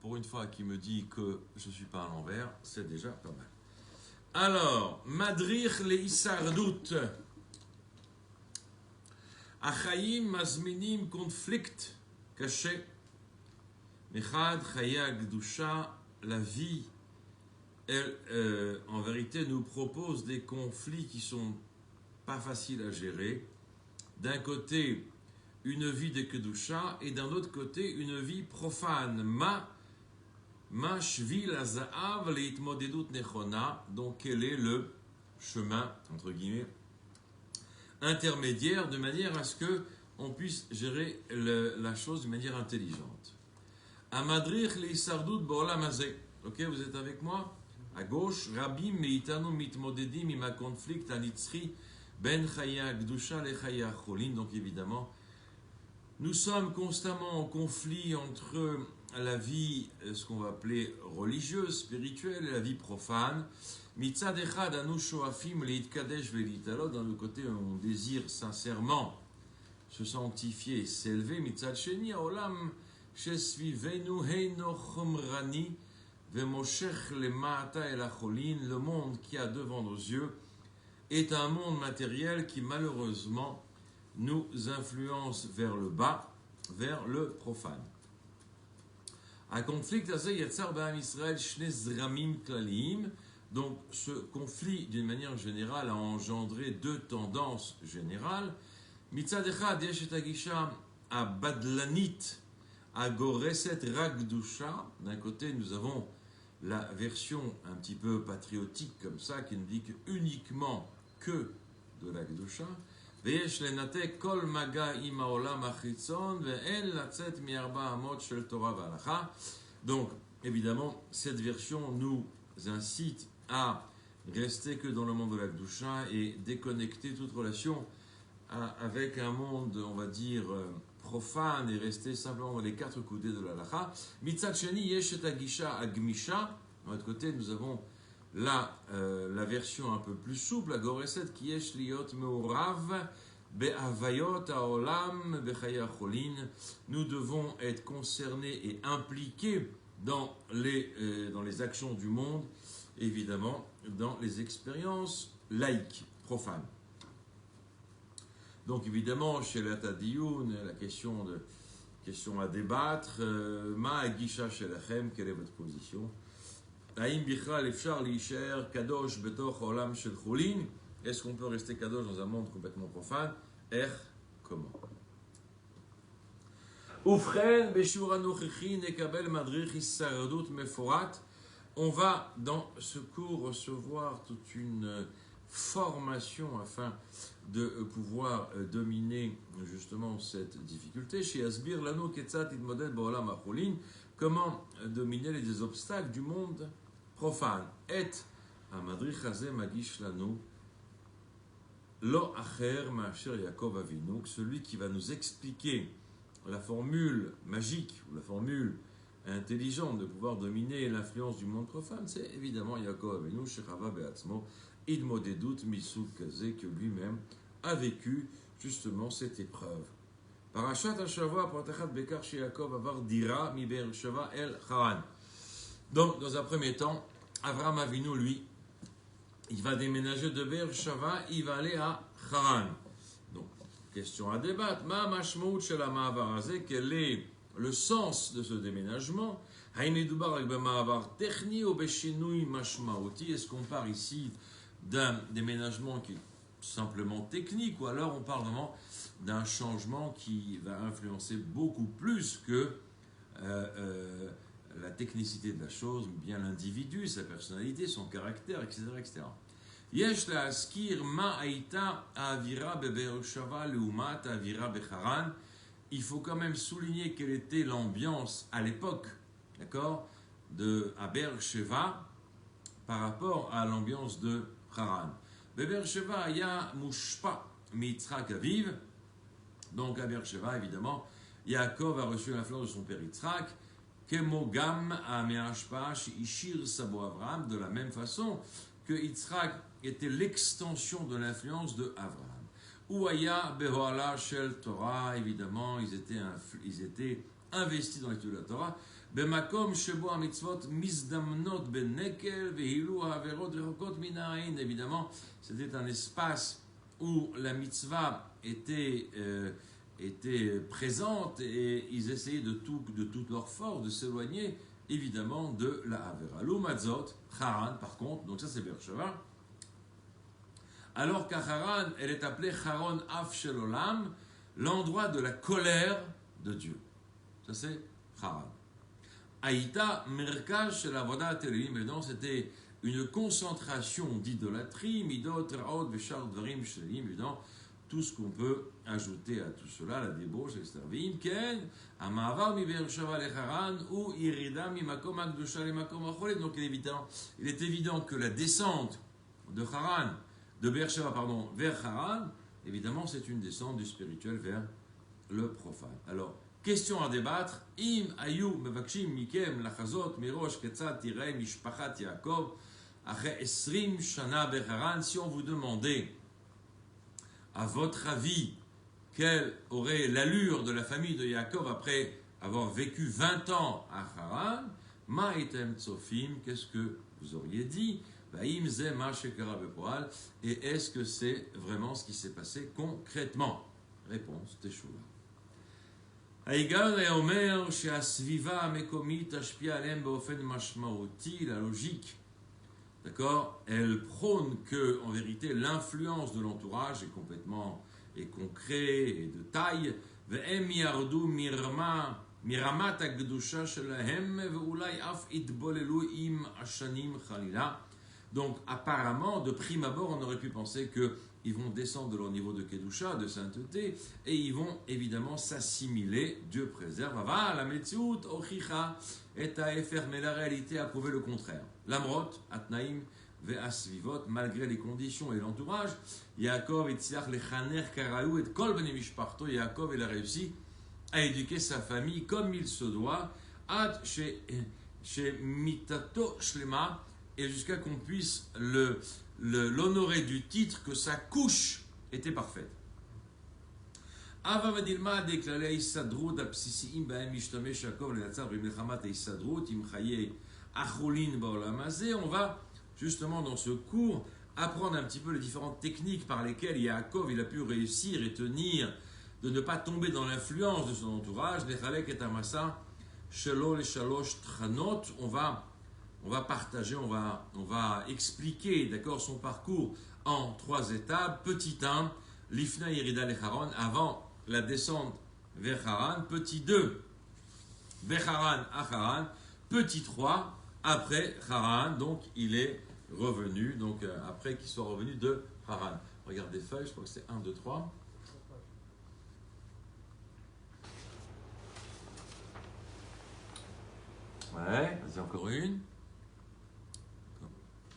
pour une fois qui me dit que je ne suis pas à l'envers, c'est déjà pas mal. Alors, Madrich le Issardout. Achaim mazminim conflict caché. Mechad Chaya Gdusha, la vie, elle, en vérité, nous propose des conflits qui sont pas faciles à gérer. D'un côté, une vie de Kedusha, et d'un autre côté, une vie profane. Ma shvil azaav leitmodedut nechona. Donc, quel est le chemin, entre guillemets, intermédiaire, de manière à ce que on puisse gérer la chose de manière intelligente. Amadrich leisardout ba'olam hazeh. Ok, vous êtes avec moi? À gauche, Rabbi meitanu mitmodedim ima conflict anitzri ben chaya gdusha le chaya cholin. Donc évidemment, nous sommes constamment en conflit entre la vie, ce qu'on va appeler religieuse, spirituelle, et la vie profane. Mitzad echad anu shoafim leitkadesh velitalo. D'un autre côté, on désire sincèrement se sanctifier et s'élever. Mitzad sheni haolam shesvivenu heino chomrani vemoshech lemata el acholin. Le monde qui a devant nos yeux est un monde matériel qui malheureusement nous influence vers le bas, vers le profane. Un conflit Israël. Donc ce conflit d'une manière générale a engendré deux tendances générales. Mitzad echad yesh et hagisha abadlanit agoreset ragdusha. D'un côté nous avons la version un petit peu patriotique comme ça qui ne dit que uniquement que de la Gdusha. ויש לנתק כל מגע עם העולם החיצון ואין לצאת מארבע אמות של תורה והלכה. Donc, évidemment, cette version nous incite à rester que dans le monde de la Gdusha et déconnecter toute relation avec un monde, on va dire, profane et rester simplement dans les quatre coudées de la halakha. Mitzad sheni yesh et hagisha agmisha. De l'autre côté, nous avons la version un peu plus souple, la Goreset, qui est Shliot Meurav, Be'avayot Haolam, Bechaya Cholin. Nous devons être concernés et impliqués dans les actions du monde, évidemment, dans les expériences laïques, profanes. Donc, évidemment, chez la Tadioun, la question à débattre, Ma Agisha Shelachem, quelle est votre position? Est-ce qu'on peut rester kadosh dans un monde complètement profane? Comment? On va dans ce cours recevoir toute une formation afin de pouvoir dominer justement cette difficulté. Chez Asbir Lano Ketzat Idmoded Ba'olam HaCholin, comment dominer les obstacles du monde profane. Et Amadrich Hazeh Magish Lanu Lo Acher Ma'asher Yaakov Avinu, celui qui va nous expliquer la formule magique ou la formule intelligente de pouvoir dominer l'influence du monde profane, c'est évidemment Yaakov Avinu, Shechava Be'atzmo, Idmodedut Misud Kazeh, que lui-même a vécu justement cette épreuve. Parashat Hashavua Protachat Bekar She Yaakov Avar Dira Mi Be'ersheva El Haran. Donc, dans un premier temps, Avraham Avinu, lui, il va déménager de Be'ersheva, il va aller à Haran. Donc, question à débattre. Ma mashmout shel ha'ma'avar hazeh, quel est le sens de ce déménagement? Haïm medubar avec b'ma'avar techni ou b'shinui mashmaouti? Est-ce qu'on parle ici d'un déménagement qui est simplement technique, ou alors on parle vraiment d'un changement qui va influencer beaucoup plus que la technicité de la chose, bien l'individu, sa personnalité, son caractère, etc. etc. Yesh la'askir ma haïta avira be'Be'ersheva leumat avira be'Haran. Il faut quand même souligner quelle était l'ambiance à l'époque, d'accord, à Be'ersheva par rapport à l'ambiance de Haran. Be'ersheva ya mushpa mitzrak aviv. Donc à Be'ersheva, évidemment, Yaakov a reçu l'influence de son père Yitzhak. Kemogam ameashpa ishir sabo Avraham, de la même façon que Yitzhak était l'extension de l'influence de Avraham. Ouaya Behoala Shel Torah, évidemment, ils étaient investis dans l'étude de la Torah. Bemakom Shebo Mitzvot Mizdamnot Ben Nekel Vehilu Haverot Rechokot Minaïn. Évidemment, c'était un espace où la mitzvah était présente et ils essayaient de toute leur force de s'éloigner, évidemment, de la Havera. L'Umadzot, Haran, par contre, donc ça c'est Beersheva. Alors qu'à Haran, elle est appelée Haron Af Shel Olam, l'endroit de la colère de Dieu. Ça c'est Haran. Aïta Merkaz Shel Avodat Elohim, et donc c'était une concentration d'idolâtrie, Midot, Raot, Veshar, Dvarim, Shelim, évidemment, tout ce qu'on peut ajouter à tout cela, la débauche, etc. Ken, Amavar mi Beersheva le Haran, ou Irida mi Makom Akdusha le Makom Acholet. Donc il est évident que la descente de Haran, de Beersheva, vers Haran, évidemment, c'est une descente du spirituel vers le profane. Alors, question à débattre. Im ayu mevakshim mikem lachazot mirosh ketzat tirei mishpachat Yaakov après esrim shana becharan. Si on vous demandait, à votre avis, quelle aurait l'allure de la famille de Yaakov après avoir vécu 20 ans à Haran, ma item tsofim, qu'est-ce que vous auriez dit? Et est-ce que c'est vraiment ce qui s'est passé concrètement? Réponse, Teshuva. La logique, d'accord, elle prône que, en vérité, l'influence de l'entourage est concret et de taille. מרמת הקדושה שלהם ואולי אף יתבוללו עם השנים חלילה. Donc apparemment, de prime abord, on aurait pu penser qu'ils vont descendre de leur niveau de Kedusha, de sainteté, et ils vont évidemment s'assimiler, Dieu préserve. La Metziut, Ochicha, et Taefer, mais la réalité a prouvé le contraire. L'Amrot, Atnaim, Ve'asvivot, malgré les conditions et l'entourage, Yaakov et Tzach, Lechaner, Karaou, et Kol Bnei Mishparto, Yaakov, il a réussi à éduquer sa famille comme il se doit, Ad chez Mitato Shlema, et jusqu'à qu'on puisse l'honorer du titre que sa couche était parfaite. On va justement dans ce cours apprendre un petit peu les différentes techniques par lesquelles Yaakov il a pu réussir et tenir, de ne pas tomber dans l'influence de son entourage. On va partager, on va expliquer, d'accord, son parcours en 3 étapes. Petit 1, Lifna Yerida le Haran, avant la descente vers Haran. Petit 2, vers Haran à Haran. Petit 3, après Haran, donc il est revenu, donc après qu'il soit revenu de Haran. Regarde des feuilles, je crois que c'est 1, 2, 3. Ouais, vas-y, encore une.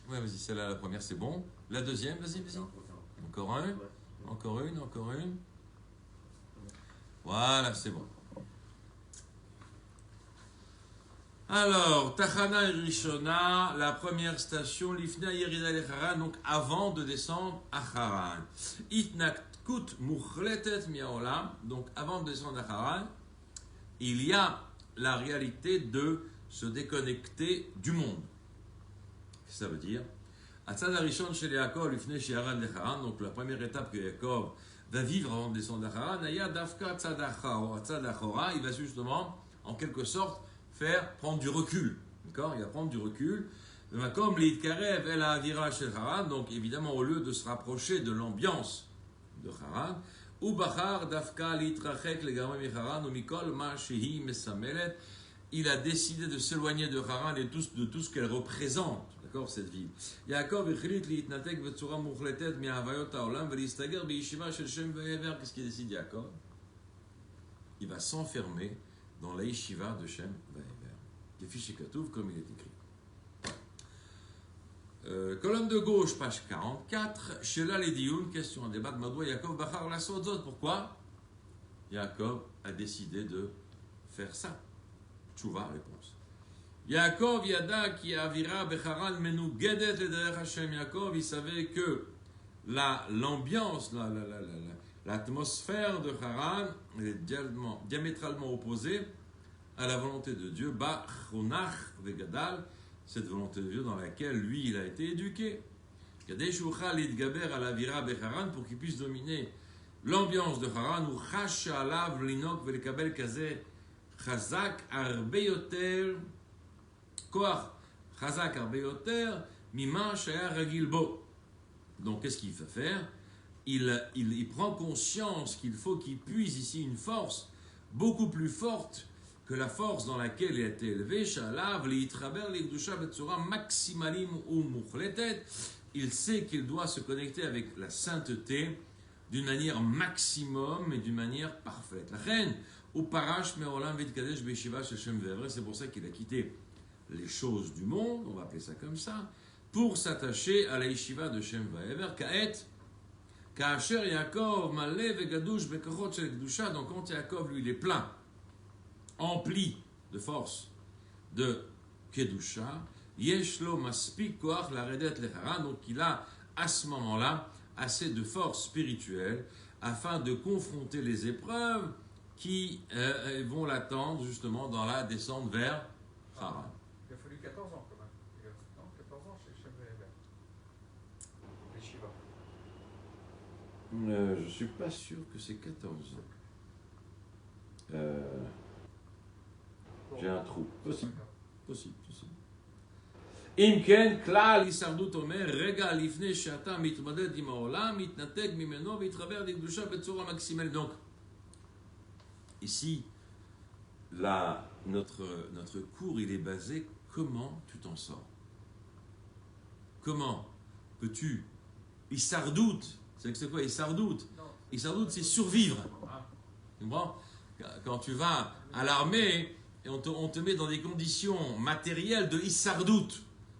Ouais, vas-y, celle-là, la première, c'est bon. La deuxième, vas-y. Encore un. Encore une. Voilà, c'est bon. Alors, Tachana Rishona, la première station, Lifna Yerida le Haran, donc avant de descendre à Haran. Itnakkut Muchletet Miaolam, donc avant de descendre à Haran, il y a la réalité de se déconnecter du monde. Ça veut dire, donc la première étape que Yaakov va vivre avant de descendre à Haran, il va justement, en quelque sorte, prendre du recul. D'accord? Il va prendre du recul. Donc évidemment, au lieu de se rapprocher de l'ambiance de Haran, il a décidé de s'éloigner de Haran et de tout ce qu'elle représente, d'accord, cette ville. Yaakov qu'est-ce qu'il décide, Yaakov? Il va s'enfermer dans la yeshiva de Shem Vaever. Comme il est écrit. Colonne de gauche, page 44. Shela Ledioun, question à débattre. Madoua Yaakov Bachar la Sodzot. Pourquoi Yaakov a décidé de faire ça? Tchouva, réponse. Yaakov Yada qui avira Becharan Menugedet le Derech Hashem. Yaakov, il savait que l'ambiance, l'atmosphère de Haran est diamétralement opposée à la volonté de Dieu, Ba Chonach Vegadal, cette volonté de Dieu dans laquelle lui il a été éduqué. Kadesh Uchal Idgaber al Avira Becharan, pour qu'il puisse dominer l'ambiance de Haran, ou Chash Alav Linok Velkabel Kaze Chazak Arbe Yoter Koach Chazak Arbe Yoter Mima Shaya Ragil Bo. Donc qu'est-ce qu'il va faire? Il prend conscience qu'il faut qu'il puise ici une force beaucoup plus forte que la force dans laquelle il a été élevé. Shalav litraber likdusha betsura maximalim ou muchletet. Il sait qu'il doit se connecter avec la sainteté d'une manière maximum et d'une manière parfaite. La reine ou parash meolam vitkadesh beshiva sheshem vevre. C'est pour ça qu'il a quitté les choses du monde, on va appeler ça comme ça, pour s'attacher à la yeshiva de Shem Vaever, Kaet, Kaasher Yaakov, Malé, Vegadush, Bekochot, Shel Kedusha. Donc quand Yaakov, lui, il est plein, empli de force de Kedusha, Yeshlo Maspik Koach, la Redet Lecharan. Donc il a, à ce moment-là, assez de force spirituelle afin de confronter les épreuves qui vont l'attendre justement dans la descente vers Haran. Il a fallu 14 ans quand même. Non, 14 ans chez Shem Ve'ever. Les Shiva. Je ne suis pas sûr que c'est 14 ans. J'ai un trou. Possible. Imken, klal, isardut omer, rega lifne shata mitmaded im haolam, mitnateg mimeno, vitraver d'ikdusha betsura maximale. Donc, ici, notre cours, il est basé comment tu t'en sors. Comment peux-tu Isardout, c'est quoi Isardout? Isardout, c'est survivre. Tu comprends? Quand tu vas à l'armée, et on te met dans des conditions matérielles de Isardout.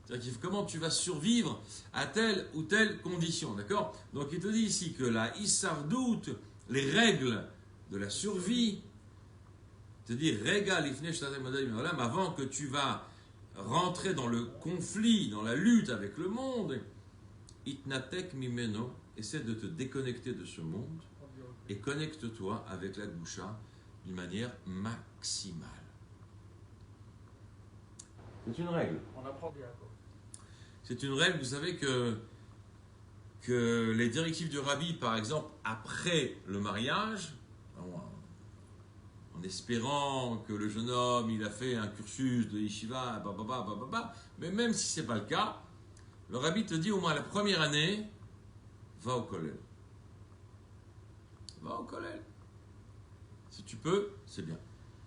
C'est-à-dire comment tu vas survivre à telle ou telle condition. D'accord? Donc il te dit ici que la Isardout, les règles de la survie, c'est-à-dire avant que tu vas rentrer dans le conflit, dans la lutte avec le monde, itnatek mimeno, essaie de te déconnecter de ce monde et connecte-toi avec la Gdusha d'une manière maximale. C'est une règle. On apprend bien. C'est une règle, vous savez que les directives du Rabbi, par exemple, après le mariage, en espérant que le jeune homme il a fait un cursus de yeshiva, mais même si ce n'est pas le cas, le Rabbi te dit au moins la première année, va au kollel. Va au kollel. Si tu peux, c'est bien.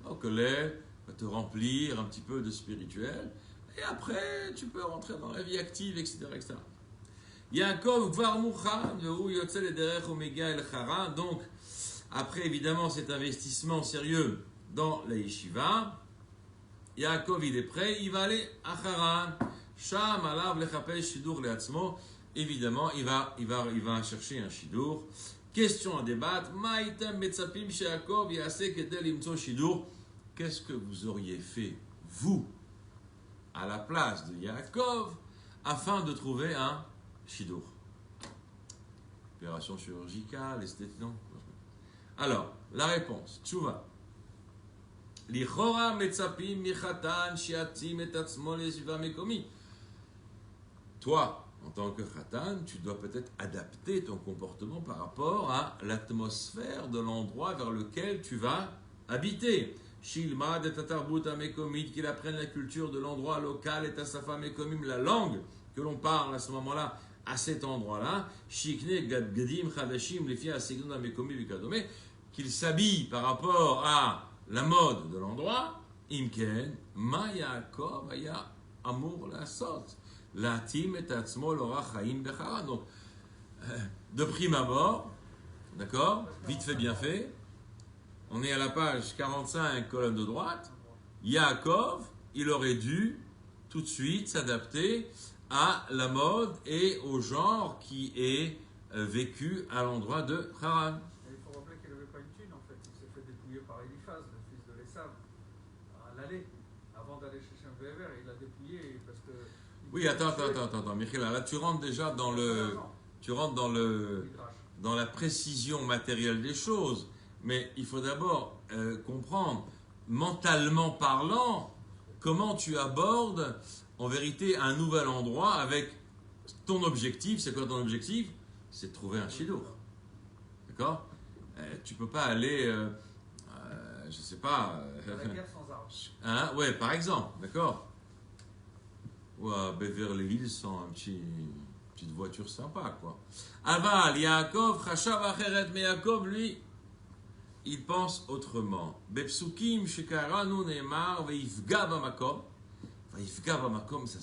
Va au kollel, va te remplir un petit peu de spirituel, et après tu peux rentrer dans la vie active, etc. etc. Yaakov Kvar Mukhan, Vehu Yotzel Ederech Omega El Chara. Donc, après évidemment cet investissement sérieux dans la yeshiva, Yaakov il est prêt, il va aller à Haran. Sham alav lechapesh shidur leatzmo. Évidemment, il va chercher un shidur. Question à débattre. Ma'item metzapim she'Yaakov yaseh kedel limtso shidur. Qu'est-ce que vous auriez fait, vous, à la place de Yaakov, afin de trouver un shidur? Opération chirurgicale, esthétique, non? Alors, la réponse, tchouva. Lichora metzapim michatan shiatzim et atzmo leshiva mekomi. Toi, en tant que khatan, tu dois peut-être adapter ton comportement par rapport à l'atmosphère de l'endroit vers lequel tu vas habiter. Shilmad et atarbut mekomit, qu'il apprenne la culture de l'endroit local et tasafa mekomim, la langue que l'on parle à ce moment-là, à cet endroit-là. Shikne gadgadim chadashim lefi asignon mekomi vikadome, qu'il s'habille par rapport à la mode de l'endroit. Imken ma Yaakov aya amour la sot. L'atim et atzmo l'ora chaim bechara. Donc, de prime abord, d'accord, vite fait, bien fait, on est à la page 45, colonne de droite. Yaakov, il aurait dû tout de suite s'adapter à la mode et au genre qui est vécu à l'endroit de Haran. Il faut rappeler qu'il n'avait pas une thune en fait. Il s'est fait dépouiller par Eliphaz, le fils de l'Esav, à l'aller. Avant d'aller chez Shem Ve'ever, il l'a dépouillé parce que. Oui, attends, Michel, là tu rentres déjà dans le. tu rentres dans la précision matérielle des choses, mais il faut d'abord comprendre, mentalement parlant, comment tu abordes en vérité un nouvel endroit avec ton objectif. C'est quoi ton objectif? C'est de trouver un chidour. D'accord? Tu peux pas aller, je sais pas. La guerre sans armes. Hein? Ouais, par exemple, d'accord? Ou à Beverly Hills sans petite voiture sympa, quoi. Aval, Yaakov, Chashav Acheret, mais Yaakov, lui, il pense autrement. Bepsukim, Shekaranu, Neymar, Veifga Bamakom. Veifga Bamakom, ça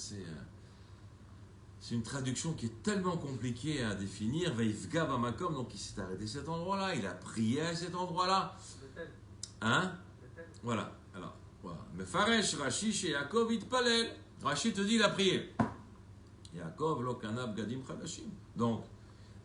c'est une traduction qui est tellement compliquée à définir. Veifga Bamakom, donc il s'est arrêté à cet endroit-là, il a prié à cet endroit-là. Hein? Voilà. Alors, voilà. Mais Faresh, Rashi, chez Yaakov, Itpalel. Rashi te dit, il a prié. Yaakov, lo kanab gadim chadashim. Donc,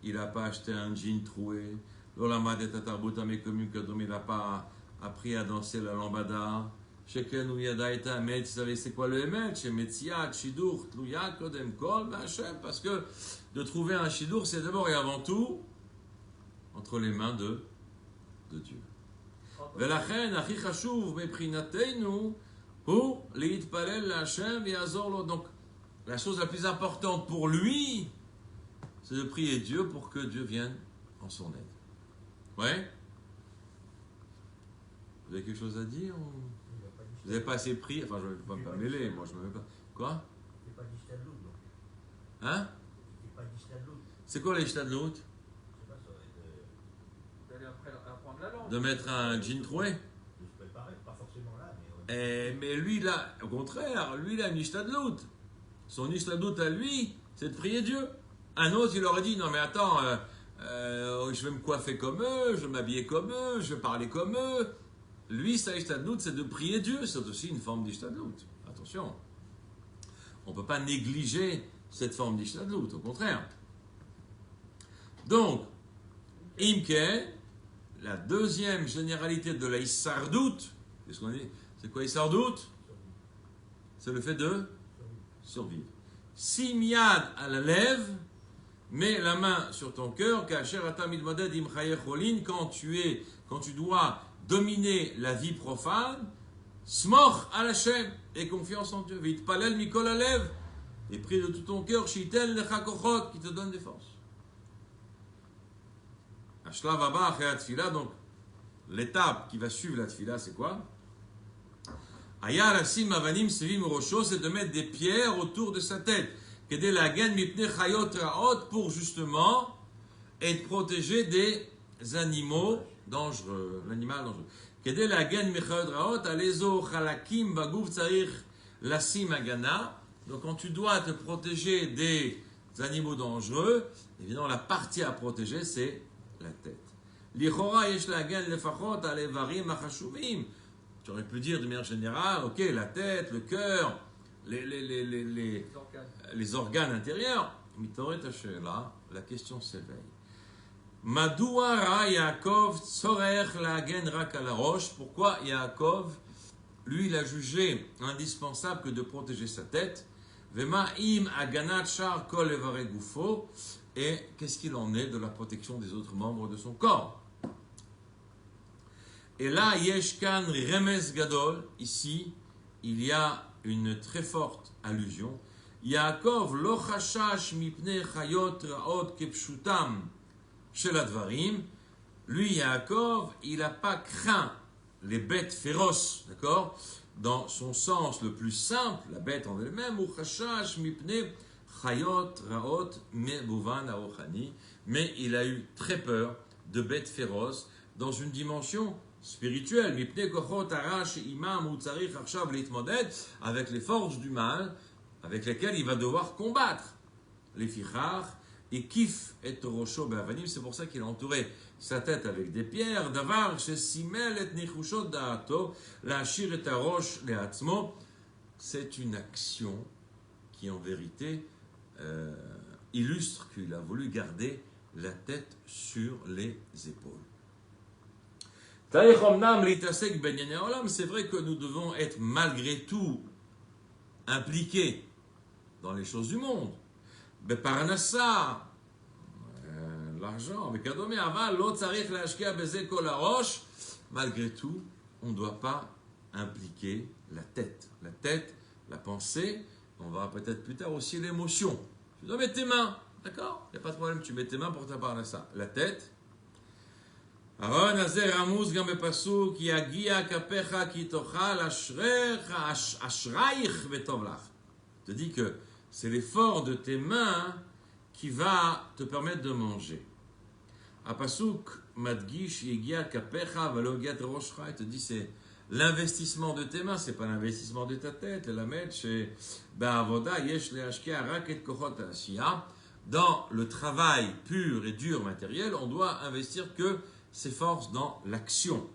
il n'a pas acheté un jean troué. L'olamad et tatarbut amekomim kadom, il n'a pas appris à danser la lambada. Sheken ou yada et amet, vous savez c'est quoi le emet? Chez Metziat, Shidur, Tluya, Kodem Kol, Hashem. Parce que de trouver un Shidur, c'est d'abord et avant tout entre les mains de Dieu. ולכן הכי חשוב מבחינתנו הוא להתפלל להשם ויעזור לו. Donc la chose la plus importante pour lui, c'est de prier Dieu pour que Dieu vienne en son aide. Ouais? Vous avez quelque chose à dire ou... Vous n'avez pas assez prié? Enfin, je ne vais pas me mêler, moi je ne me mets pas. Quoi? Hein? C'est quoi les shtadlout? De mettre un jean troué? De se préparer, pas forcément là, mais... Mais lui, là, au contraire, lui, il a une ishtadlout. Son ishtadlout à lui, c'est de prier Dieu. Un autre, il aurait dit, non mais attends, je vais me coiffer comme eux, je vais m'habiller comme eux, je vais parler comme eux. Lui, sa ishtadlout, c'est de prier Dieu. C'est aussi une forme d'ishtadlout. Attention. On ne peut pas négliger cette forme d'ishtadlout, au contraire. Donc, Imke, la deuxième généralité de la Issardout, qu'est-ce qu'on dit? C'est quoi Issardout? C'est le fait de survivre. Simiad à la lèvre, mets la main sur ton cœur, quand tu dois dominer la vie profane, smor à Hashem, et confiance en Dieu. Vite palel mikol alev, et prie de tout ton cœur, shitel lecha kochot, qui te donne des forces. Ashlav haba après la tfila, donc l'étape qui va suivre la tfila, c'est quoi? Aya rasim avanim sevim rosho, c'est de mettre des pierres autour de sa tête. Kedé la gen mipne chayot raot, pour justement être protégé des animaux dangereux, l'animal dangereux. Kedé la gen mechayot raot, alezo chalakim baguf tsarich lasim agana. Donc quand tu dois te protéger des animaux dangereux, évidemment la partie à protéger c'est la tête. Lichora yesh la gen lefachot alevarim achashuvim. Tu aurais pu dire de manière générale, ok, la tête, le cœur, les organes intérieurs. Mitoret Hashela, la question s'éveille. Madoua ra Yaakov tzorech la gen rak ala roche. Pourquoi Yaakov, lui, il a jugé indispensable que de protéger sa tête. Vema im aganat shar kol evare gufo. Et qu'est-ce qu'il en est de la protection des autres membres de son corps? Et là, Yeshkan Remes Gadol, ici, il y a une très forte allusion. Yaakov lo chashash mipne chayot raot kepshutam shel advarim. Lui, Yaakov, il n'a pas craint les bêtes féroces, d'accord? Dans son sens le plus simple, la bête en elle-même, ou chashash mipne chayot raot mebuvan aochani. Mais il a eu très peur de bêtes féroces dans une dimension spirituel, avec les forces du mal avec lesquelles il va devoir combattre les fichar et kif et rosho be'avanim. C'est pour ça qu'il a entouré sa tête avec des pierres. Davar shesimel et nichushot da'ato la'ashir et arosh le'atzmo. C'est une action qui en vérité illustre qu'il a voulu garder la tête sur les épaules. C'est vrai que nous devons être malgré tout impliqués dans les choses du monde. Beparnassa, de l'argent, mais kadomé aval, l'autre sarich l'ashkia beze kol harosh. Malgré tout, on ne doit pas impliquer la tête. La tête, la pensée, on verra peut-être plus tard aussi l'émotion. Tu dois mettre tes mains, d'accord? Il n'y a pas de problème, tu mets tes mains pour t'apprendre à ça. La tête. Aaron Azer Ramuz gam bepasuk yagia kapecha ki tochal ashraich betovlach. Je te dis que c'est l'effort de tes mains qui va te permettre de manger. Apasuk madgish yagia kapecha valogiat roshcha. Il te dit c'est l'investissement de tes mains, c'est pas l'investissement de ta tête. La mettre chez Ba'avoda yesh le'ashkia rak et kochot ha'ashiya. Dans le travail pur et dur matériel, on doit investir que ses forces dans l'action.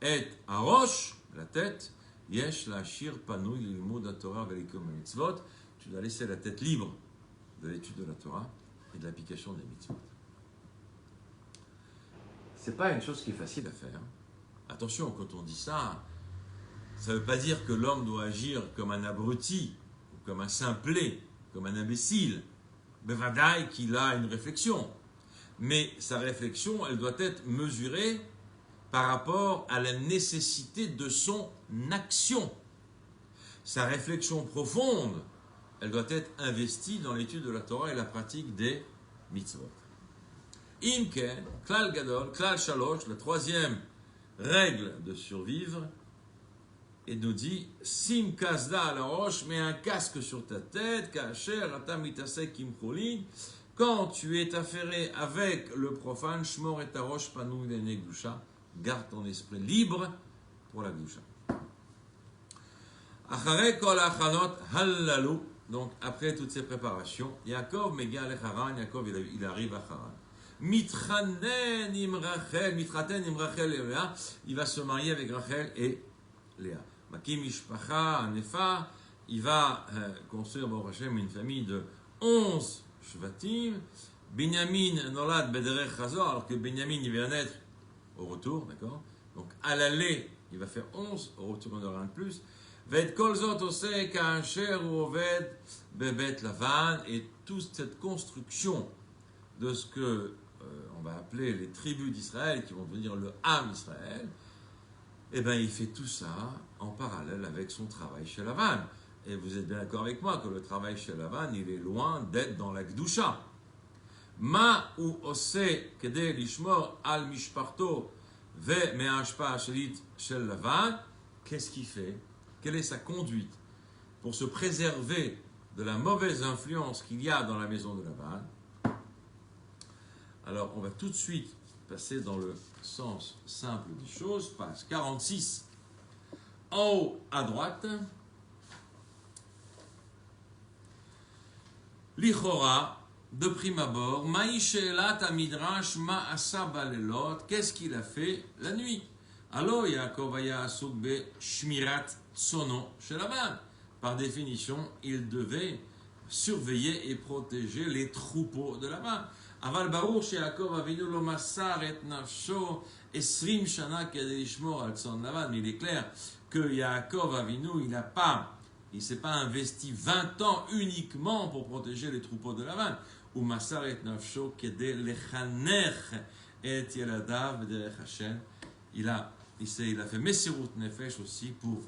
Et harosh, la tête, yesh la'ashir panouy l'ilmud ha'torah ve'likum ha'mitzvot. Tu dois laisser la tête libre de l'étude de la Torah et de l'application des mitzvot. C'est pas une chose qui est facile à faire. Attention, quand on dit ça, ça ne veut pas dire que l'homme doit agir comme un abruti, comme un simplet, comme un imbécile. Bevadaï qu'il a une réflexion. Mais sa réflexion, elle doit être mesurée par rapport à la nécessité de son action. Sa réflexion profonde, elle doit être investie dans l'étude de la Torah et la pratique des mitzvot. Imken, klal gadol, klal shalosh, la troisième règle de survivre, et nous dit sim kasda à la roche, mets un casque sur ta tête, kacher atam itasek kimcholin. Quand tu es affairé avec le profane, shmor et ta roche panou lene gdusha, garde ton esprit libre pour la gdusha. Achare kol achanot hallalu, donc après toutes ces préparations, Yaakov mega le Haran, Yaakov il arrive à Haran. Mitraten im Rachel et Léa, il va se marier avec Rachel et Léa. Makim Mishpacha, Nefa, il va construire Baruch Hashem une famille de 11 Shvatim. Binyamin Nolad Bederech Chazor, alors que Binyamin il vient naître au retour, d'accord? Donc à l'aller, il va faire 11, au retour on aura un de plus. Ved Kolzot Oseh Kaasher Oved Bebet Lavan, et toute cette construction de ce que on va appeler les tribus d'Israël, qui vont devenir le Ham Israël, eh bien il fait tout ça en parallèle avec son travail chez Lavan. Et vous êtes bien d'accord avec moi que le travail chez Lavan, il est loin d'être dans la Gdusha. Ma ou ose kede lishmor al mishparto ve me'ashpa shalit shel Lavan. Qu'est-ce qu'il fait? Quelle est sa conduite pour se préserver de la mauvaise influence qu'il y a dans la maison de Lavan? Alors, on va tout de suite passer dans le sens simple des choses. Page 46, en haut à droite. Lichora, de prime abord, Maïshelat Amidrash Ma'asa Balelot, qu'est-ce qu'il a fait la nuit? Alors, Yaakov aya asuk be shmirat tsono chez Lavan. Par définition, il devait surveiller et protéger les troupeaux de Lavan. Aval Baruch Yaakov Avinu lo masar et nafsho 20 shana kedei lishmor al tson Lavan. Mais il est clair que Yaakov Avinu, il ne s'est pas investi 20 ans uniquement pour protéger les troupeaux de Lavan. Ou masar et nafsho kedei lechanech et yeladav derech Hashem. Il a fait Messirut Nefesh aussi pour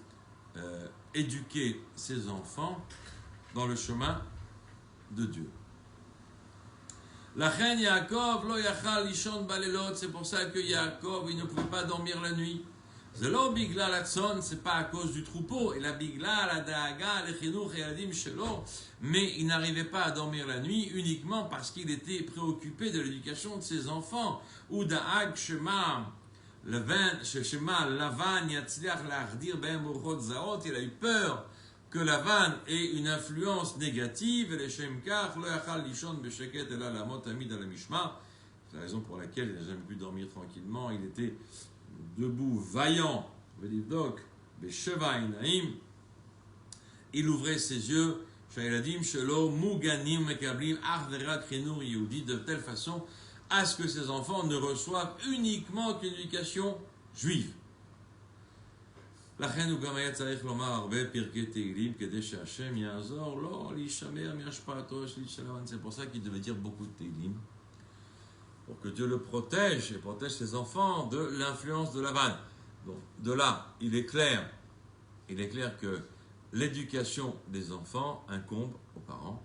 éduquer ses enfants dans le chemin de Dieu. La reine Yaakov, lo yachal lishon balelot, c'est pour ça que Yaakov, il ne pouvait pas dormir la nuit. Zelo bigla latson, c'est pas à cause du troupeau, et la bigla, la daaga, le chinuch et yadim shelo, mais il n'arrivait pas à dormir la nuit uniquement parce qu'il était préoccupé de l'éducation de ses enfants. Ou daag shema, Lavan yatzliach la'achdir be'em uruchot zaot, il a eu peur que Lavan ait une influence négative, et les shemkach lo yachal lishon besheket ela lamot amid al mishmar. C'est la raison pour laquelle il n'a jamais pu dormir tranquillement. Il était debout, vaillant, velivdok besheva inaim. Il ouvrait ses yeux, sha'iladim shelo muganim mekablim ach verak chinur yehudi, de telle façon à ce que ses enfants ne reçoivent uniquement qu'une éducation juive. לכן הוא גם היה צריך לומר הרבה פרקי תהילים כדי שהשם יעזור לו להישמר מהשפעתו השלילית של לבן. C'est pour ça qu'il devait dire beaucoup de תהילים pour que Dieu le protège et protège ses enfants de l'influence de Lavan. Donc, de là, il est clair que l'éducation des enfants incombe aux parents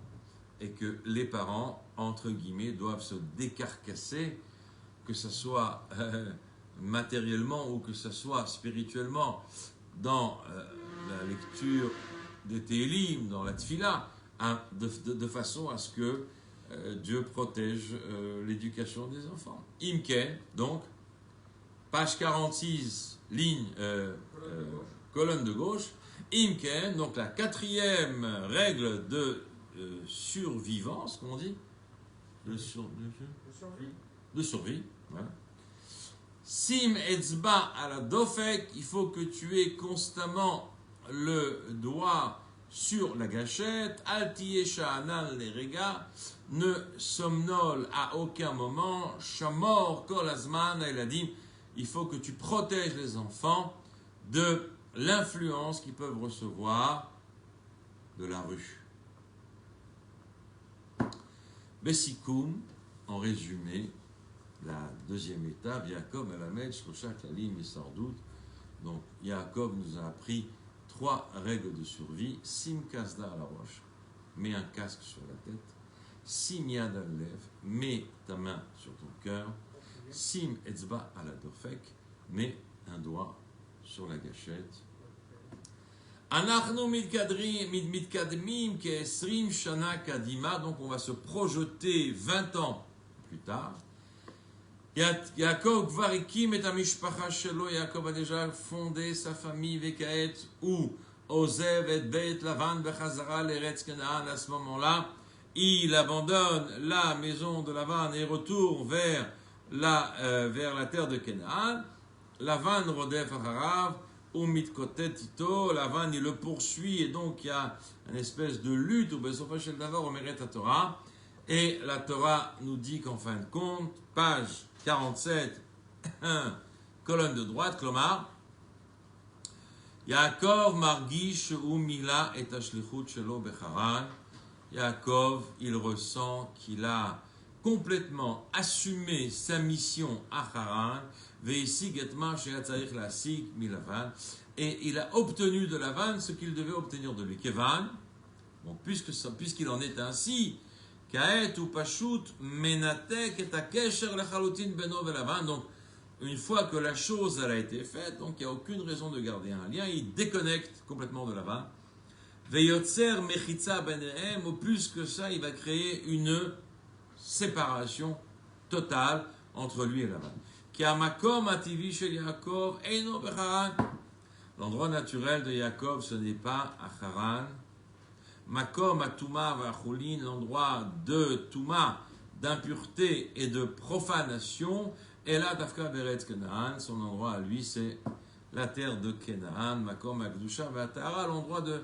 et que les parents, entre guillemets, doivent se décarcasser, que ce soit matériellement ou que ce soit spirituellement, dans la lecture des Télim, dans la Tfila, hein, de façon à ce que Dieu protège l'éducation des enfants. Imken, donc, page 46, colonne de gauche. Imken, donc la 4e règle de survivance, comment on dit de survie. Voilà. Sim etzba à la dofek, il faut que tu aies constamment le doigt sur la gâchette. Al tiyesha anal lerega, ne somnole à aucun moment. Shamor kol azman eladim, il faut que tu protèges les enfants de l'influence qu'ils peuvent recevoir de la rue. Bessikoum, en résumé, la 2e étape, Yaakov Melamed, Shlosha Klalim et Sardout. Donc, Yaakov nous a appris 3 règles de survie. Sim kasda à la roche, mets un casque sur la tête. Sim yad al lev, mets ta main sur ton cœur. Sim etzba à la dofek, mets un doigt sur la gâchette. Anachnu mitkadmim ke'esrim shana kadima, donc on va se projeter 20 ans plus tard. Yaakov Kvarikim et Amishpacha Shelo, Yaakov a déjà fondé sa famille Vekaet ou Ozev et Beit Lavan Bechazara l'Eretz Canaan. À ce moment-là, il abandonne la maison de Lavan et retourne vers la terre de Canaan. Lavan Rodef Harav ou Mitkotet Tito. Lavan il le poursuit et donc il y a une espèce de lutte où Besofa Shel Davar Omeret Torah. Et la Torah nous dit qu'en fin de compte, page 47, colonne de droite, Klomar, Yaakov margish ou mila et ashlichut shelo becharan. Yaakov, il ressent qu'il a complètement assumé sa mission à Haran, veisig et ma sheyatzarich lasig milavan, et il a obtenu de Lavan ce qu'il devait obtenir de lui. Kevan, bon, puisqu'il en est ainsi, Kaet ou Pashut menatek et akesher lechalutin beno velavan. Donc, une fois que la chose elle a été faite, donc il n'y a aucune raison de garder un lien, il déconnecte complètement de Lavan. Veyotzer mechitza benehem, ou plus que ça, il va créer une séparation totale entre lui et Lavan. Ki hamakom ativi shel Yaakov eino becharan. L'endroit naturel de Yaakov, ce n'est pas à Haran. Makom atuma vachulin, l'endroit de Touma, d'impureté et de profanation. Et là, Tafka Beretz Kenaan, son endroit à lui, c'est la terre de Kenaan. Makom akdusha vatara, l'endroit de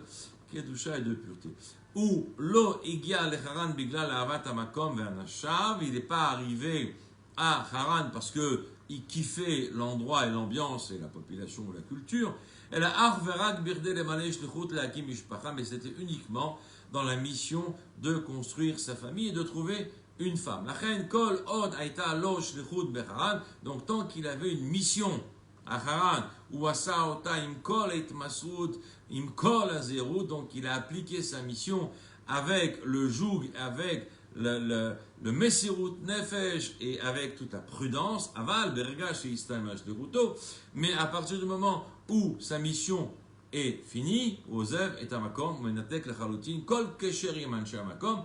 kedusha et de pureté. Ou lo igia lecharan biglal ahavat hamakom ve'anashav, il n'est pas arrivé à Haran parce que il kiffait l'endroit et l'ambiance et la population ou la culture. Elle a arverak birde le malech lechut lakim mishpacha, mais c'était uniquement dans la mission de construire sa famille et de trouver une femme. La reine kol od aita lo shlichut becharan, donc tant qu'il avait une mission à Haran, ou asa ota im kol et masrut im kol azerut, donc il a appliqué sa mission avec le joug, avec le Messirut Nefesh et avec toute la prudence, aval, berga, chez Istamash de Ruto, mais à partir du moment où sa mission est finie, Ozev et Tamakom, Menatek, Lechalutin, Kol Kesher Yemanche Amakom,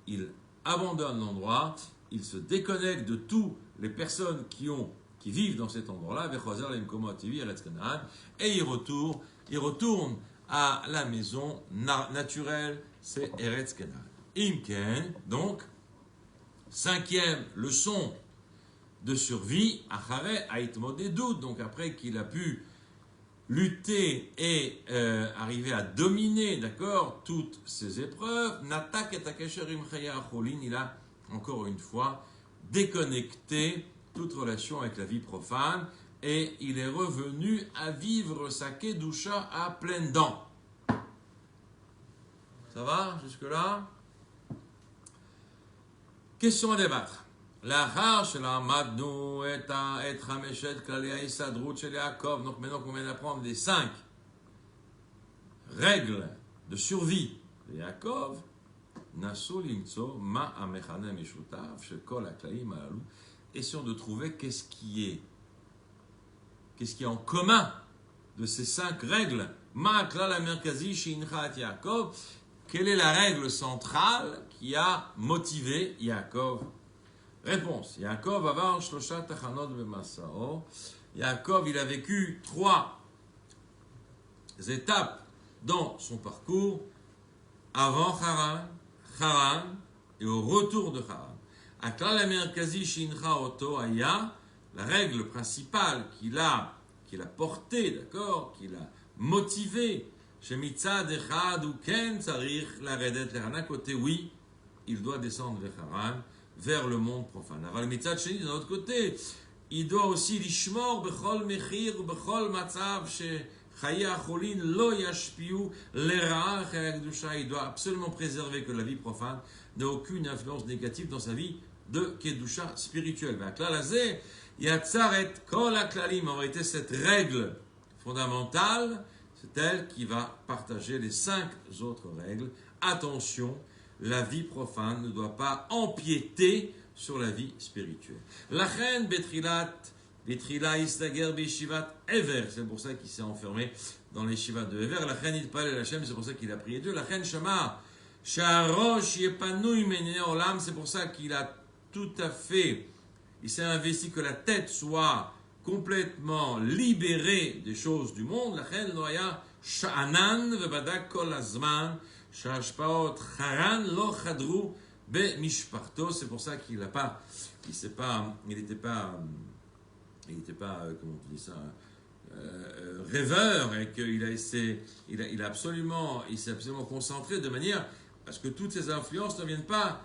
il abandonne l'endroit, il se déconnecte de toutes les personnes qui vivent dans cet endroit-là, Vechozer, Lemkomo, Ativi, Eretz Kanaan, et il retourne à la maison naturelle, c'est Eretz Kanaan. Imken, donc, 5e leçon de survie, Achare Aitmodedut, donc après qu'il a pu lutter et arriver à dominer, d'accord, toutes ces épreuves, Natak et Takesherim Chaya Acholin, il a encore une fois déconnecté toute relation avec la vie profane et il est revenu à vivre sa Kedusha à pleines dents. Ça va jusque-là? Question à débattre. לאחר שלמדנו את חמשת כללי ההסתדרות של יעקב, donc maintenant qu'on vient d'apprendre les 5 règles de survie de יעקב, נסו למצוא מה המכנה המשותף של כל הכללים הללו, essayons de trouver qu'est-ce qui est en commun de ces 5 règles. מה הכלל המרכזי שהנחה את יעקב? Quelle est la règle centrale qui a motivé Yaakov? Réponse. Yaakov avar shlosha tachanot b'masao. Yaakov, il a vécu 3 étapes dans son parcours, avant Haran et au retour de Haran. Aklal hamerkazi shincha oto aya, la règle principale qu'il a portée, d'accord, qu'il a motivé, shemitzad echad ou ken tzarich laredet leharan, d'un côté, oui, il doit descendre vers Haran, vers le monde profane. Aval mitzad sheni, d'un autre côté, il doit aussi lishmor bechol mechir ou bechol matzav shechaye acholin lo yashpiu lera'a chaya kedusha. Il doit absolument préserver que la vie profane n'a aucune influence négative dans sa vie de kedusha spirituelle. V'aklal hazeh yatzar et kol haklalim. En réalité, cette règle fondamentale, c'est elle qui va partager les 5 autres règles. Attention, la vie profane ne doit pas empiéter sur la vie spirituelle. Lachen betrilat istager beshivat Ever, c'est pour ça qu'il s'est enfermé dans les shivas de Ever. Lachen itpalel Hashem, c'est pour ça qu'il a prié Dieu. Lachen shama sharosh yepanui menei olam, c'est pour ça qu'il a tout à fait, il s'est investi que la tête soit complètement libérée des choses du monde. Lachen loya sha'anan vebadak kol azman shashpaot haran lo chadru be-mishparto. C'est pour ça qu'il n'était pas, comment on dit ça, rêveur, et qu'il s'est absolument concentré de manière à ce que toutes ces influences ne viennent pas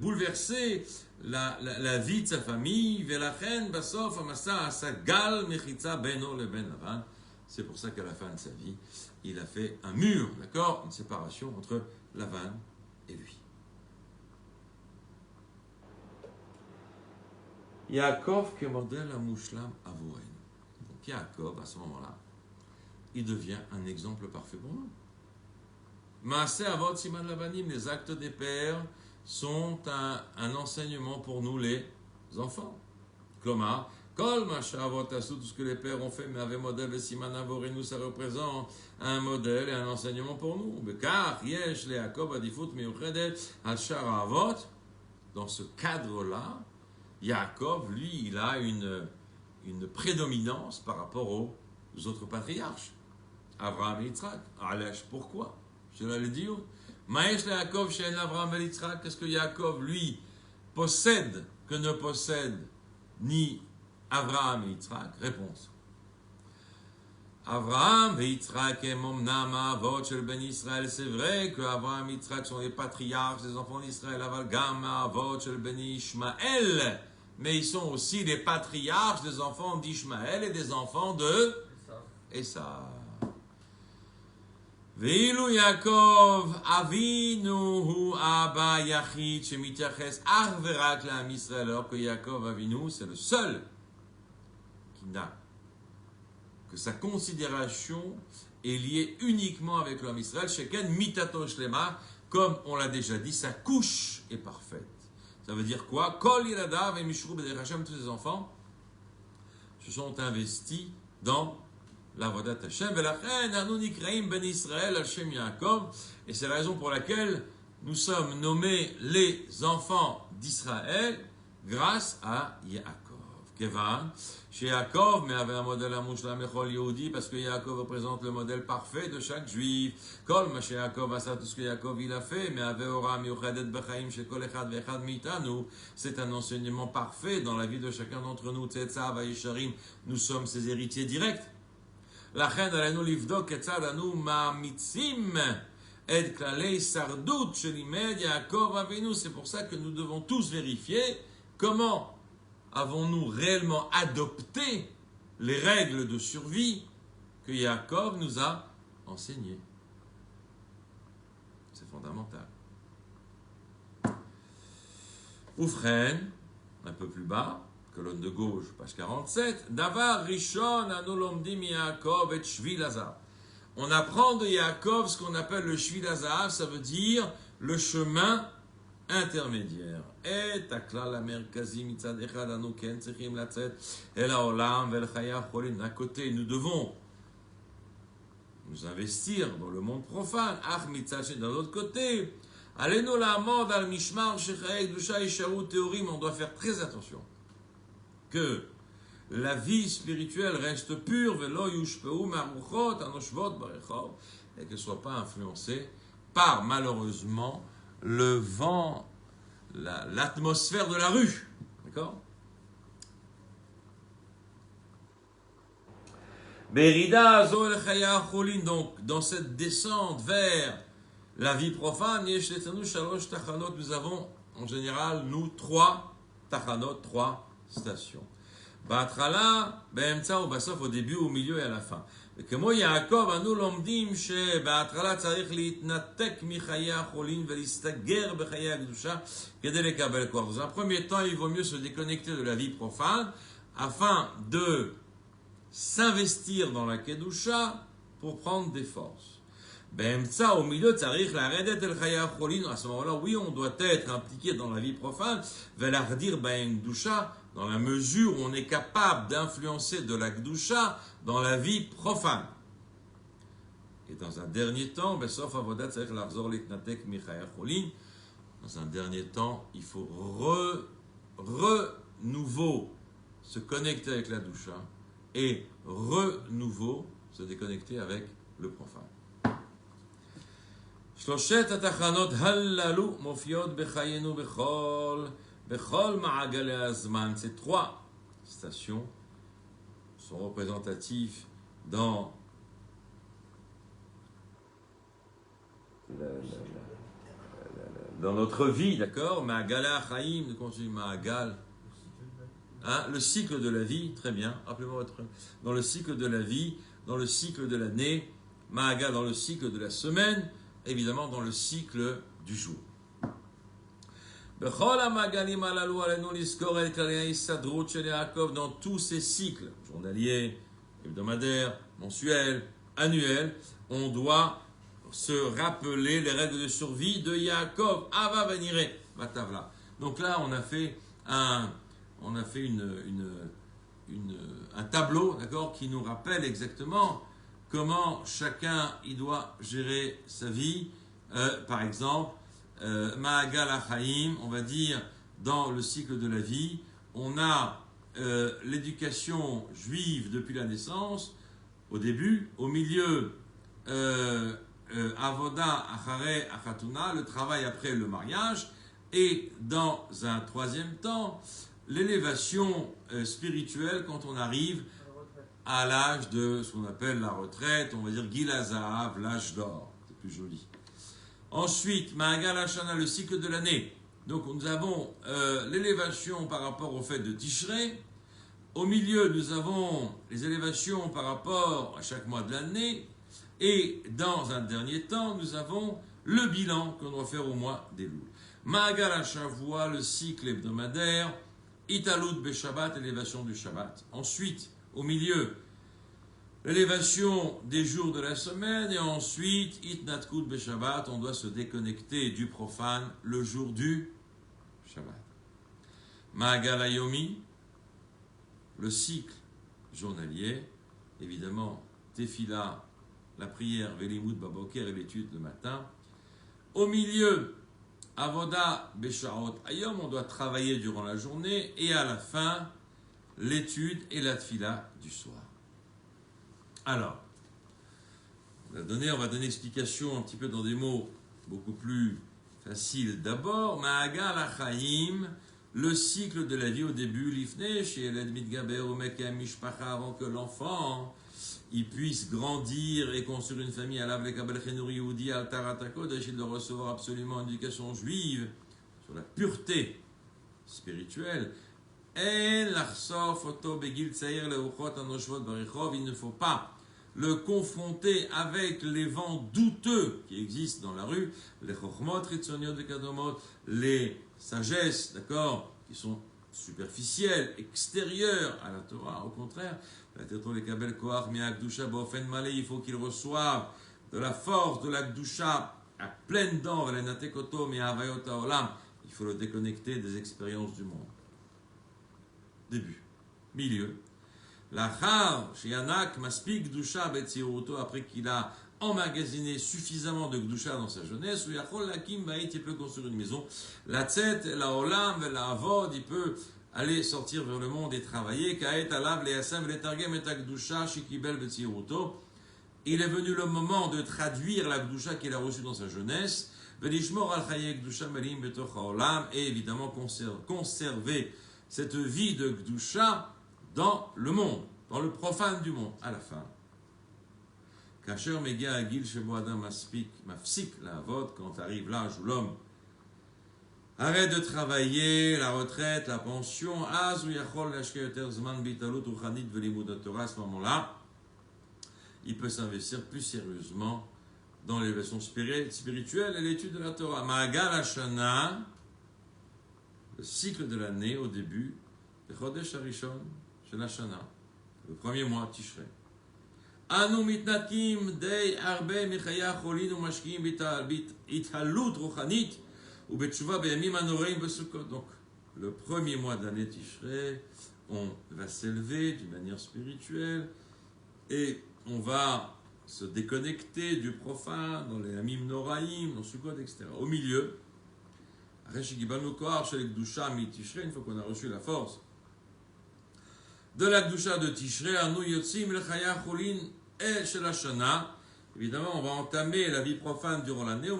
bouleverser la vie de sa famille. Velachen basof amasa asagal mechitza beno leben Lavan. C'est pour ça qu'à la fin de sa vie, il a fait un mur, d'accord, une séparation entre Lavan et lui. Yaakov qui est modèle à Mushlam Avoren. Donc Yaakov, à ce moment-là, il devient un exemple parfait pour nous. Maaseh Avot Siman Lavanim, les actes des pères sont un enseignement pour nous les enfants. Klomar, Kol Masha Avot Asu, tout ce que les pères ont fait, mais avec modèle de Siman Avoren, nous ça représente un modèle et un enseignement pour nous. Bekar Yesh le Yaakov Adifut Meuchedet Al Shara Avot. Dans ce cadre-là, Yaakov, lui, il a une prédominance par rapport aux autres patriarches. Abraham et Yitzhak. Alech, pourquoi? Je l'allais dire. Maïch le Yaakov, Shein Abraham et Yitzhak. Qu'est-ce que Yaakov, lui, possède que ne possède ni Abraham et Yitzhak? Réponse. Abraham et Yitzhak et Momnam Avot shel Ben Israël. C'est vrai que Abraham et Yitzhak sont les patriarches des enfants d'Israël. Aval Gam Avot shel Ben Ishmaël. Mais ils sont aussi les patriarches des enfants d'Ishmaël et des enfants de Esav. Ve'ilu Yaakov Avinu hu Abba Yachid shemitiaches ach verak la'am Israël. Alors que Yaakov Avinu, c'est le seul qui n'a que sa considération est liée uniquement avec l'homme Israël. Sheken mitato shlema, comme on l'a déjà dit, sa couche est parfaite. Ça veut dire quoi? Kol yiladav et mishru b'derech Hashem, tous les enfants se sont investis dans l'avodat Hashem. Velachen anu nikraim ben Israël al shem Yaakov, et c'est la raison pour laquelle nous sommes nommés les enfants d'Israël grâce à Yaakov. Kevan, chez Yaakov, mais avait un modèle à Mushlam Echol Yehudi, parce que Yaakov représente le modèle parfait de chaque juif. Kol, ma chez Yaakov, à ça tout ce que Yaakov il a fait, mais avait Oram Yochadet Bechaim, chez Kol Echad Vechad Mitanu. C'est un enseignement parfait dans la vie de chacun d'entre nous. Tzetza Vayisharim, nous sommes ses héritiers directs. Lachen alenu livdok etzad anu ma'amitzim et klalei sardut shelimed Yaakov Avinu. C'est pour ça que nous devons tous vérifier comment avons-nous réellement adopté les règles de survie que Yaakov nous a enseignées. C'est fondamental. Oufren, un peu plus bas, colonne de gauche, page 47. Davar Rishon Anolomdim Yaakov et Shvil Hazav. On apprend de Yaakov ce qu'on appelle le Shvil Hazav, ça veut dire le chemin intermédiaire. Et takla la merkazi mitzad echad anu ken tzrichim latzet el haolam vel chaya cholim. D'un côté, nous devons nous investir dans le monde profane. Ach mitzad, d'un autre côté, alenu la'amod al mishmar shechayek dusha isharu théorim. On doit faire très attention que la vie spirituelle reste pure, velo yushpeu maruchot anoshvot barechov, et qu'elle ne soit pas influencée par, malheureusement, le vent, l'atmosphère de la rue. D'accord? Berida zo el chaya cholin. Donc, dans cette descente vers la vie profane, yesh letanu shalosh tachanot. Nous avons, en général, nous, 3 tachanot, 3 stations. Ba'atrala, be'emtsa ou basof, au début, au milieu et à la fin. וכמו יעקב, אנו לומדים שבהתחלה צריך להתנתק מחיי החולין ולהסתגר בחיי הקדושה כדי לקבל כוח. Dans un premier temps, il vaut mieux se déconnecter de la vie profane afin de s'investir dans la kedusha pour prendre des forces. באמצע, au milieu, צריך לרדת אל חיי החולין. À ce moment-là, oui, on doit être impliqué dans la vie profane, ולהחדיר בהן קדושה, dans la mesure où on est capable d'influencer de la Kedusha dans la vie profane. Et dans un dernier temps, dans un dernier temps, il faut renouveau se connecter avec la Kedusha et renouveau se déconnecter avec le profane. שלושת התחנות הללו מופיעות בחיינו בכל מעגלי הזמן. Ces 3 stations sont représentatifs dans notre vie, d'accord? Ma'agale Achaim, nous continuons Ma'agal. Hein? Le cycle de la vie, très bien, rappelez-moi votre... Dans le cycle de la vie, dans le cycle de l'année, Ma'agal dans le cycle de la semaine, évidemment dans le cycle du jour. Dans tous ces cycles, journaliers, hebdomadaires, mensuels, annuels, on doit se rappeler les règles de survie de Yaakov. Ava venire Vatavla. Donc là, on a fait un tableau, d'accord, qui nous rappelle exactement comment chacun il doit gérer sa vie. Par exemple, Ma'agal Achaim, on va dire, dans le cycle de la vie, on a l'éducation juive depuis la naissance, au début, au milieu, Avoda Achare Achatuna, le travail après le mariage, et dans un troisième temps, l'élévation spirituelle quand on arrive à l'âge de ce qu'on appelle la retraite, on va dire Gil HaZahav, l'âge d'or, c'est plus joli. Ensuite, Ma'agal Hashana, le cycle de l'année. Donc nous avons l'élévation par rapport au fait de Tishrei. Au milieu, nous avons les élévations par rapport à chaque mois de l'année. Et dans un dernier temps, nous avons le bilan qu'on doit faire au mois d'Elul. Ma'agal HaShavua, le cycle hebdomadaire. Italut Beshabbat, élévation du Shabbat. Ensuite, au milieu, l'élévation des jours de la semaine, et ensuite, Itnatkut Beshabbat, on doit se déconnecter du profane le jour du Shabbat. Ma'agal Hayomi, le cycle journalier, évidemment, Tefila, la prière, Velimut Baboker et l'étude le matin. Au milieu, Avoda Beshaot Ayom, on doit travailler durant la journée, et à la fin, l'étude et la tefila du soir. Alors, on va donner explication un petit peu dans des mots beaucoup plus faciles. D'abord, Ma'agal Achaim, le cycle de la vie au début, l'ifne, chez Eled Mitgaber, Omekem Mishpacha, avant que l'enfant il puisse grandir et construire une famille à l'Avle Kabel Chenuri Yehudi, al Taratako, il doit recevoir absolument une éducation juive sur la pureté spirituelle. Il ne faut pas le confronter avec les vents douteux qui existent dans la rue, les chokhmot ritzoniot de kadomot, les sagesses, d'accord, qui sont superficielles, extérieures à la Torah, au contraire, il faut qu'il reçoive de la force de la Gdusha à pleines dents, il faut le déconnecter des expériences du monde. Début. Milieu. L'achar, Shianak, Maspik, Gdusha, Betsiruto, après qu'il a emmagasiné suffisamment de Gdusha dans sa jeunesse, où Yachol Lakim Baït, il peut construire une maison. La Tzet, la Olam, la Avod, il peut aller sortir vers le monde et travailler. Kaet, Alav, les Hassam, les Targem, et Gdusha, Shikibel, Betsiruto. Il est venu le moment de traduire la Gdusha qu'il a reçue dans sa jeunesse. Velishmor al Chaye Gdusha, Melim, Betoch Olam, et évidemment conserver cette vie de Gdusha dans le monde, dans le profane du monde, à la fin. Kacher Mega Agil Shebo Adam Mafsik la Avod, quand arrive l'âge où l'homme arrête de travailler, la retraite, la pension, Az ou Yachol Lashke Yoter Zman Bitalut Uchanit Velimud Torah, à ce moment-là, il peut s'investir plus sérieusement dans l'élévation spirituelle et l'étude de la Torah. Ma'agal Hashana, le cycle de l'année au début, le Chodesh Harishon, chez la Shana, le premier mois, Tishrei. Anu mitnakim dei arbe michaya cholin ou mashkim ithalut ruchanit ou betshuva beyamim anoreim besukot. Donc, le premier mois d'année Tishrei, on va s'élever d'une manière spirituelle et on va se déconnecter du profane dans les amim noraim, dans Sukkot, etc. Au milieu, une fois qu'on a reçu la force de la Gdusha de Tishrei, évidemment, on va entamer la vie profane durant l'année, et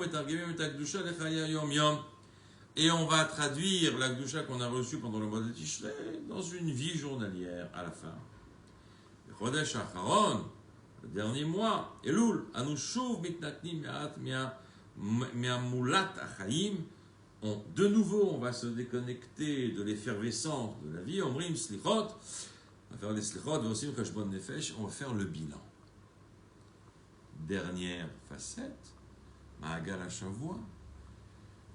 on va traduire la Gdusha qu'on a reçue pendant le mois de Tishrei dans une vie journalière à la fin. Le Chodesh Acharon, le dernier mois, Elul, Anushuv mitnatnim miamulat achaim. De nouveau, on va se déconnecter de l'effervescence de la vie. Omrim slichot, on va faire les slichot, aussi kashbon nefesh, on va faire le bilan. Dernière facette, Ma'agal HaShavua,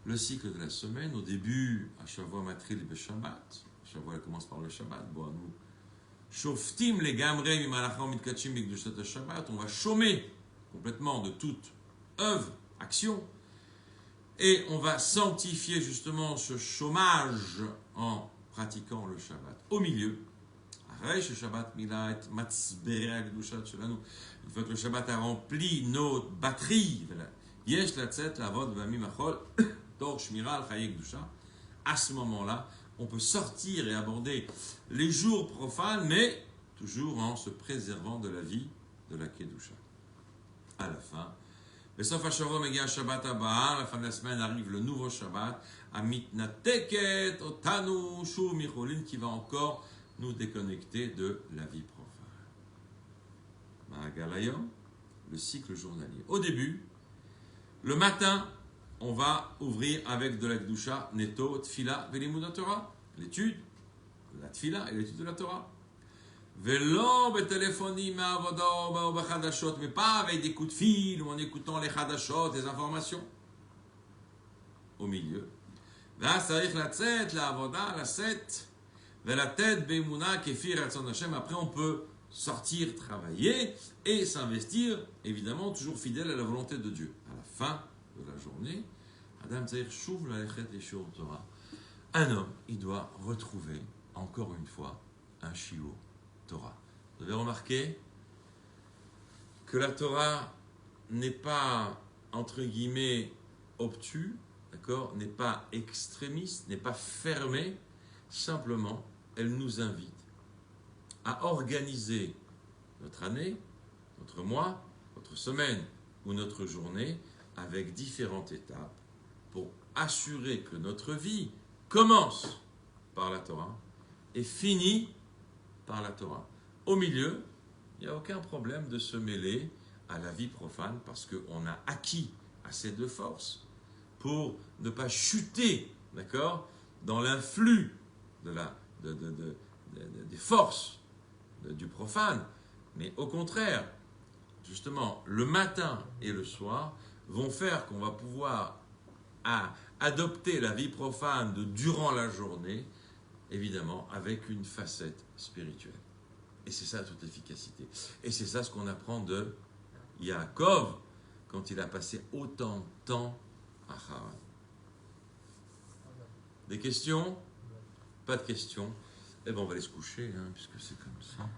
le cycle de la semaine. Au début, HaShavua matril beShabbat. HaShavua commence par le Shabbat. Bon, nous, shoftim les gamrei mimalacham mitkachim b'kdushat HaShabbat. On va chômer complètement de toute œuvre, action. Et on va sanctifier justement ce chômage en pratiquant le Shabbat. Au milieu, une fois que le Shabbat a rempli nos batteries, à ce moment-là, on peut sortir et aborder les jours profanes, mais toujours en se préservant de la vie de la Kedusha. À la fin, à la fin de la semaine arrive le nouveau Shabbat, Amitnateket Otanu Shu Micholin, qui va encore nous déconnecter de la vie profane. Ma'agalayom, le cycle journalier. Au début, le matin, on va ouvrir avec de la Gdusha, Neto, Tfila, Velimud Torah, l'étude de la Tfila et l'étude de la Torah. Velo betéléphonie ou bachadashot, mais pas avec des coups de fil ou en écoutant les chadashot, des informations. Au milieu. Après, on peut sortir, travailler et s'investir, évidemment, toujours fidèle à la volonté de Dieu. À la fin de la journée, Adam Tzahir Shuv Lalechet Leshiur Torah. Un homme, il doit retrouver, encore une fois, un shiur Torah. Vous avez remarqué que la Torah n'est pas, entre guillemets, obtus, d'accord, n'est pas extrémiste, n'est pas fermée, simplement, elle nous invite à organiser notre année, notre mois, notre semaine ou notre journée avec différentes étapes pour assurer que notre vie commence par la Torah et finit par la Torah. Au milieu, il n'y a aucun problème de se mêler à la vie profane parce qu'on a acquis assez de force pour ne pas chuter, d'accord, dans l'influx des forces du profane, mais au contraire, justement, le matin et le soir, vont faire qu'on va pouvoir adopter la vie profane de durant la journée, évidemment, avec une facette spirituelle. Et c'est ça toute l'efficacité. Et c'est ça ce qu'on apprend de Yaakov, quand il a passé autant de temps à Haran. Des questions? Pas de questions. Eh bien, on va aller se coucher, puisque c'est comme ça.